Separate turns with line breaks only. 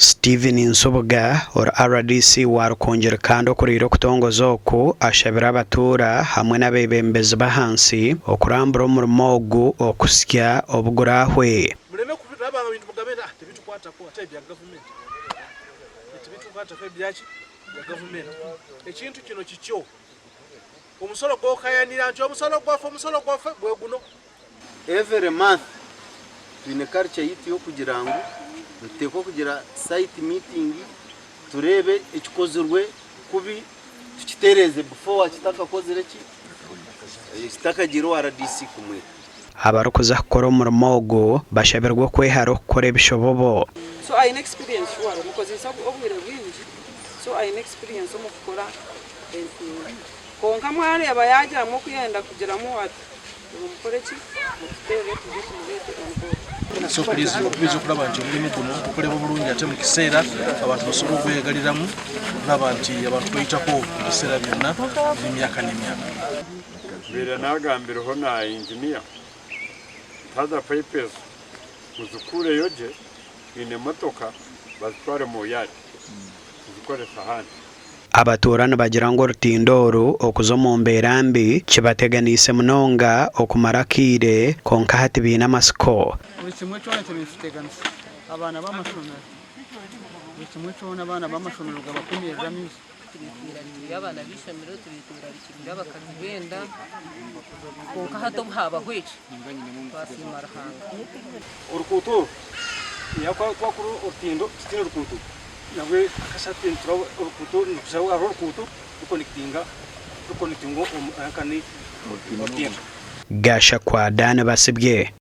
Steven Nsubuga or RDC warukongera kandi okurira okutongoza oku ashabira abatura hamwe n'abebembezi bahansi okurambura omurimo ogu okusya obugurahwe.
Muleme kupita abantu bintu mugabenda tebitukwata ko ate bya government. Tebitukwata ko byaki bya government. Ekintu kino kikyo. Omusolo gw'okayanira nti omusolo gwaffe bwe guno.
Every month twine culture yitu yokugira ngo nteko kugira site meeting turebe ekikozerwe kubi tukitereze before kitaka kozere ki kitaka giro RDC kumwe.
Abarukuza kukora omurimo ogu bashabirwa kwehara okukora ebishobobo.
So I experience waro because obwire bwingi so I experience omukukora konka mwari abayagira mu kuyenda kugira mu ati umukoreki mutere tujye
So please ubizo kulaba nti omulimu guno gukolebwa bulungi ate mu kiseera abantu basobola okwegaliramu naba nti abantu bayitako mu biseera byonna n'emyaka n'emyaka.
Bera nagambireho na engineer taza papers uzukure yoje ine motoka bazitware mu yadi uzikore sahani.
Abaturana bagira ngo rutindoru okuzo mu mbeera mbi kibateganise munonga okumara kire konka hati bina masiko.
Kimwe cyone tebifiteganisa abana b'amashomero kimwe cyone abana b'amashomero gabakumirira misi
abana b'ishomero tubikira bakagenda konka hato haba hwici basimara hanga
urukuto yakwa kuri urutindo kitino urukuto nawe akasati ntro urukuto nkushaho urukuto ruconnectinga akani
Gasha kwa Dana Basibye.